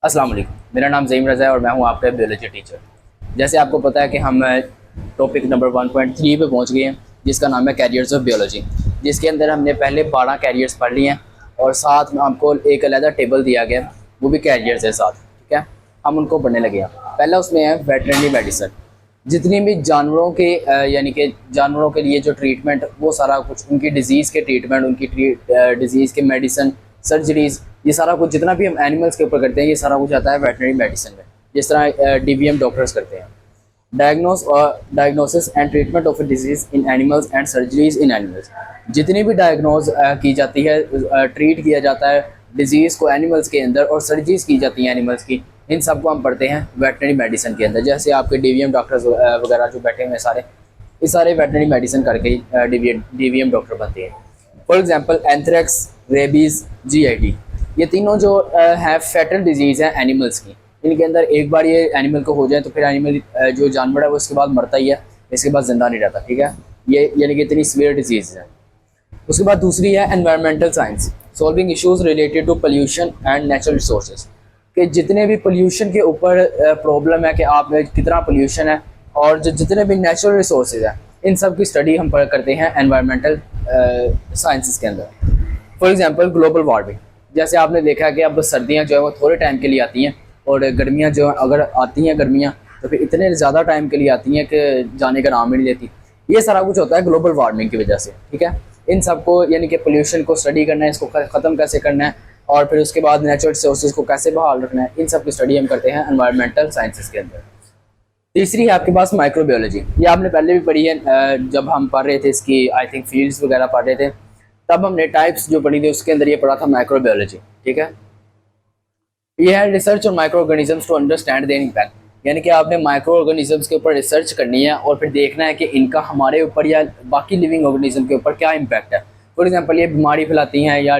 अस्सलाम वालेकुम। मेरा नाम ज़हीम रज़ा है और मैं हूँ आपका बायोलॉजी टीचर। जैसे आपको पता है कि हम टॉपिक नंबर 1.3 पे पहुँच गए हैं, जिसका नाम है कैरियर्स ऑफ बायोलॉजी, जिसके अंदर हमने पहले 12 कैरियर्स पढ़ लिए हैं और साथ में आपको एक अलग टेबल दिया गया, वो भी कैरियर्स है साथ। ठीक है, हम उनको पढ़ने लगे हैं। पहला उसमें है वेटरनरी मेडिसिन। जितनी भी जानवरों के यानी कि जानवरों के लिए जो ट्रीटमेंट, वो सारा कुछ उनकी डिज़ीज़ के ट्रीटमेंट, उनकी डिज़ीज़ के मेडिसिन, सर्जरीज़, ये सारा कुछ जितना भी हम एनिमल्स के ऊपर करते हैं, ये सारा कुछ आता है वेटरनरी मेडिसिन में। जिस तरह डीवीएम डॉक्टर्स करते हैं, diagnosis and treatment of disease in animals and surgeries in animals. जितनी भी डायग्नोज की जाती है, ट्रीट किया जाता है डिजीज़ को एनिमल्स के अंदर और सर्जरीज की जाती हैं एनिमल्स की, इन सब को हम पढ़ते हैं वेटरनरी मेडिसिन के अंदर। जैसे आपके डीवीएम डॉक्टर्स वगैरह जो बैठे हुए हैं सारे, ये सारे वेटरनरी मेडिसिन करके ही डीवीएम डॉक्टर बनते हैं। For example anthrax, rabies, GIT, ये तीनों जो है फैटल डिजीज़ हैं एनिमल्स की। इनके अंदर एक बार ये एनिमल को हो जाए तो फिर एनिमल जो जानवर है वो इसके बाद मरता ही है, इसके बाद ज़िंदा नहीं रहता। ठीक है, ये यानी कि इतनी सीवियर डिजीज़ है। उसके बाद दूसरी है environmental science, solving issues related to pollution and natural resources. कि जितने भी पोल्यूशन के ऊपर प्रॉब्लम है कि आप में कितना पोल्यूशन है, और जो जितने भी नेचुरल रिसोर्सेज हैं, इन सब की स्टडी हम करते हैं एनवायरमेंटल साइंसेस के अंदर। For example global warming. जैसे आपने देखा है कि अब सर्दियां जो है वो थोड़े टाइम के लिए आती हैं, और गर्मियां जो अगर आती हैं गर्मियां तो फिर इतने ज़्यादा टाइम के लिए आती हैं कि जाने का नाम ही नहीं लेती। ये सारा कुछ होता है ग्लोबल वार्मिंग की वजह से। ठीक है, इन सबको यानी कि पोल्यूशन को स्टडी करना है, इसको ख़त्म कैसे करना है, और फिर उसके बाद नेचुरल रिसोर्सेज को कैसे बहाल रखना है, इन सब की स्टडी हम करते हैं एनवायरमेंटल साइंसेस के अंदर। तीसरी है आपके पास माइक्रोबायोलॉजी। ये आपने पहले भी पढ़ी है, जब हम पढ़ रहे थे इसकी आई थिंक फील्ड्स वगैरह पढ़ रहे थे, तब हमने टाइप्स जो पढ़ी थी उसके अंदर ये पढ़ा था माइक्रोबायोलॉजी। ठीक है, ये है research on micro organisms to understand their impact. यानी कि आपने माइक्रो ऑर्गेनिजम्स के ऊपर रिसर्च करनी है और फिर देखना है कि इनका हमारे ऊपर या बाकी लिविंग ऑर्गेनिज्म के ऊपर क्या इम्पैक्ट है। फॉर एग्जांपल ये बीमारी फैलाती हैं या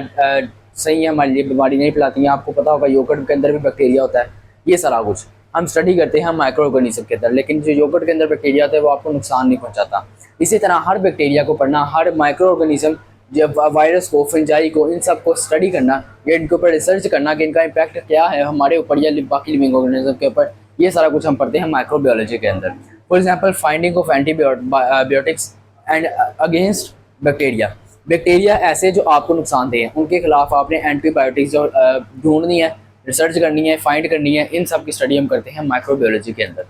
सही है हमारे लिए बीमारी नहीं फैलाती हैं। आपको पता होगा योगर्ट के अंदर भी बैक्टीरिया होता है। ये सारा कुछ हम स्टडी करते हैं माइक्रो ऑर्गेनिज्म के अंदर, लेकिन जो योगर्ट के अंदर बैक्टीरिया होता है वो आपको नुकसान नहीं पहुँचाता। इसी तरह हर बैक्टीरिया को पढ़ना, हर माइक्रो ऑर्गेनिज्म, जब वायरस को, फंजाई को, इन सब को स्टडी करना, या इनके ऊपर रिसर्च करना कि इनका इम्पैक्ट क्या है हमारे ऊपर या बाकी लिविंग ऑर्गेनिज्म के ऊपर, ये सारा कुछ हम पढ़ते हैं माइक्रोबायोलॉजी के अंदर। For example finding of antibiotics and against bacteria. Bacteria ऐसे जो आपको नुकसान दे, उनके खिलाफ आपने एंटीबायोटिक्स जो ढूंढनी है, रिसर्च करनी है, फाइंड करनी है, इन सब की स्टडी हम करते हैं माइक्रोबायोलॉजी के अंदर।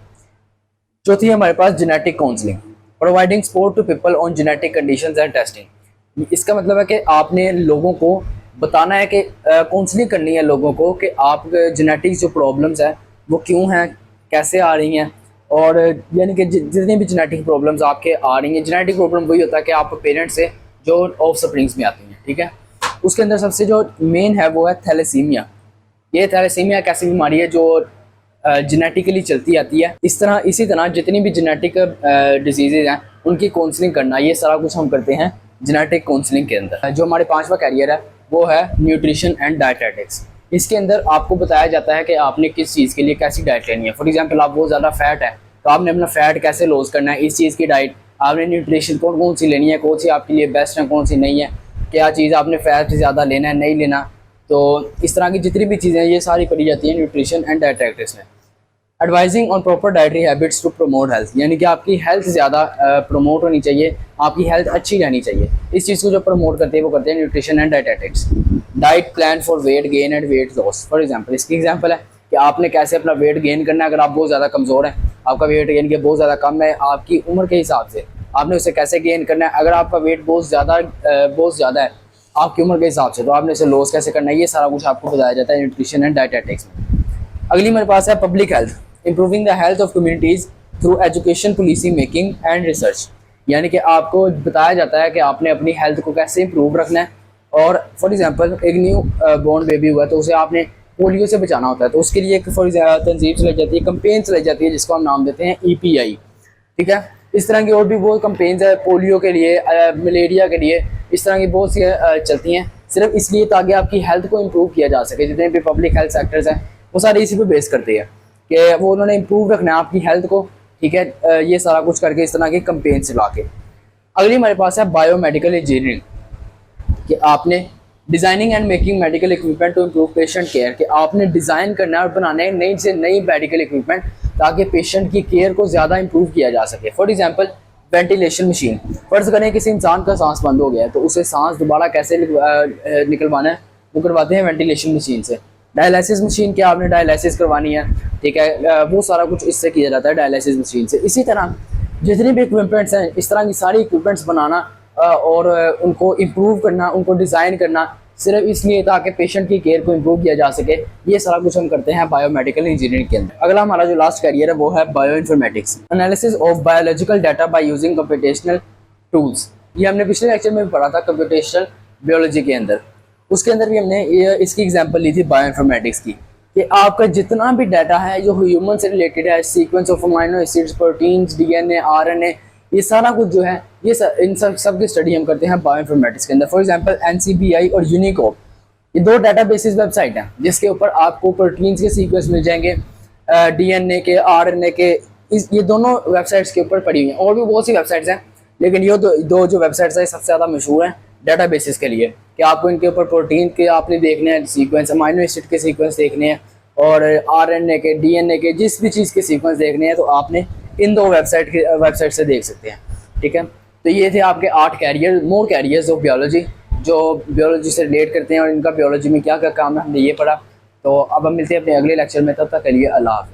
चौथी है हमारे पास genetic counselling, providing support to people on genetic conditions and testing. इसका मतलब है कि आपने लोगों को बताना है कि काउंसलिंग करनी है लोगों को कि आप जेनेटिक जो प्रॉब्लम्स हैं वो क्यों हैं, कैसे आ रही हैं, और यानी कि जितनी भी जेनेटिक प्रॉब्लम्स आपके आ रही हैं। जेनेटिक प्रॉब्लम वही होता है कि आप पेरेंट्स से जो ऑफ स्प्रिंग्स में आती हैं। ठीक है, उसके अंदर सबसे जो मेन है वो है थैलेसीमिया। ये थैलेसीमिया एक ऐसी बीमारी है जो जेनेटिकली चलती आती है। इसी तरह जितनी भी जेनेटिक डिजीज़ हैं उनकी काउंसलिंग करना, ये सारा कुछ हम करते हैं जेनेटिक काउंसलिंग के अंदर। जो हमारे 5वां कैरियर है वो है न्यूट्रिशन एंड डायटेटिक्स। इसके अंदर आपको बताया जाता है कि आपने किस चीज़ के लिए कैसी डाइट लेनी है। फॉर एग्जांपल आप बहुत ज़्यादा फैट है तो आपने अपना फैट कैसे लॉस करना है, इस चीज़ की डाइट। आपने न्यूट्रिशन कौन सी लेनी है, कौन सी आपके लिए बेस्ट है, कौन सी नहीं है, क्या चीज़ आपने फैट ज़्यादा लेना है, नहीं लेना। तो इस तरह की जितनी भी चीज़ें ये सारी पढ़ी जाती हैं न्यूट्रिशन एंड डायटेटिक्स में। Advising on proper dietary habits to promote health, यानी कि आपकी हेल्थ ज़्यादा प्रमोट होनी चाहिए, आपकी हेल्थ अच्छी रहनी चाहिए। इस चीज़ को जो प्रमोट करते हैं वो करते हैं nutrition and dietetics. Diet plan for weight gain and weight loss. For example इसकी एग्जांपल है कि आपने कैसे अपना वेट गेन करना है। अगर आप बहुत ज़्यादा कमज़ोर हैं, आपका वेट यानी कि बहुत ज़्यादा कम है आपकी उम्र के हिसाब से, आपने उसे कैसे गेन करना है। अगर आपका वेट बहुत ज़्यादा है आपकी उम्र के हिसाब से, तो आपने इसे लॉस कैसे करना है, ये सारा कुछ आपको बताया जाता है न्यूट्रिशन एंड डाइटेटिक्स में। अगली मेरे पास है public health, improving the health of communities through education, policy making and research. यानी कि आपको बताया जाता है कि आपने अपनी हेल्थ को कैसे इम्प्रूव रखना है। और फॉर एग्जांपल एक न्यू बॉर्न बेबी हुआ तो उसे आपने पोलियो से बचाना होता है, तो उसके लिए एक तंजीम चलाई जाती है, कंपेन चलाई जाती है जिसको हम नाम देते हैं EPI। ठीक है, इस तरह की और भी बहुत कंपेन्स है पोलियो के लिए, मलेरिया के लिए, इस तरह की बहुत सी चलती हैं, सिर्फ इसलिए ताकि आपकी हेल्थ को इम्प्रूव किया जा सके। जितने भी पब्लिक हेल्थ सेक्टर्स हैं वो सारे इसी पे बेस करते हैं कि वो उन्होंने इम्प्रूव रखना है आपकी हेल्थ को। ठीक है, ये सारा कुछ करके इस तरह के कंपेन चला के। अगली हमारे पास है बायोमेडिकल इंजीनियरिंग, कि आपने designing and making medical equipment to improve patient care, कि आपने डिज़ाइन करना है और बनाना है नई से नई मेडिकल इक्विपमेंट ताकि पेशेंट की केयर को ज़्यादा इंप्रूव किया जा सके। फॉर एग्जांपल वेंटिलेशन मशीन, फ़र्ज़ करें किसी इंसान का सांस बंद हो गया है तो उसे सांस दोबारा कैसे निकलवाना है, वो करवाते हैं वेंटिलेशन मशीन से। डायलिसिस मशीन, क्या आपने डायलिसिस करवानी है, ठीक है, वो सारा कुछ इससे किया जाता है डायलिसिस मशीन से। इसी तरह जितनी भी इक्विपमेंट्स हैं, इस तरह की सारी इक्विपमेंट्स बनाना और उनको इम्प्रूव करना, उनको डिज़ाइन करना सिर्फ इसलिए ताकि पेशेंट की केयर को इम्प्रूव किया जा सके, ये सारा कुछ हम करते हैं बायोमेडिकल इंजीनियरिंग के अंदर। अगला हमारा जो लास्ट कैरियर है वो है bio informatics, analysis of biological data by using computational tools. ये हमने पिछले लेक्चर में भी पढ़ा था कंप्यूटेशनल बायोलॉजी के अंदर, उसके अंदर भी हमने इसकी एग्जांपल ली थी बायो इन्फॉर्मेटिक्स की, कि आपका जितना भी डाटा है जो ह्यूमन से रिलेटेड है, sequence of amino acids, proteins, DNA, RNA, ये सारा कुछ जो है ये इन सब की स्टडी हम करते हैं बायो इन्फॉर्मेटिक्स के अंदर। फॉर एग्जांपल एनसीबीआई और यूनिकोड, ये दो डाटाबेसेस वेबसाइट हैं जिसके ऊपर आपको प्रोटीन्स के सीक्वेंस मिल जाएंगे, डीएनए के, आरएनए के, ये दोनों वेबसाइट्स के ऊपर पड़ी हुई हैं। और भी बहुत सी वेबसाइट्स हैं, लेकिन ये दो जो वेबसाइट्स हैं सबसे ज़्यादा मशहूर हैं डाटाबेसेस के लिए, कि आपको इनके ऊपर प्रोटीन के आपने देखने हैं सीक्वेंस, अमाइनो एसिड के सीक्वेंस देखने हैं, और आरएनए के, डीएनए के, जिस भी चीज़ के सीक्वेंस देखने हैं तो आपने इन दो वेबसाइट से देख सकते हैं। ठीक है, तो ये थे आपके 8 career, more careers of biology, जो बायोलॉजी से रिलेट करते हैं और इनका बायोलॉजी में क्या क्या काम है हमने ये पढ़ा। तो अब हम मिलते हैं अपने अगले लेक्चर में, तब तक के लिए अल्लाह हाफ़िज़।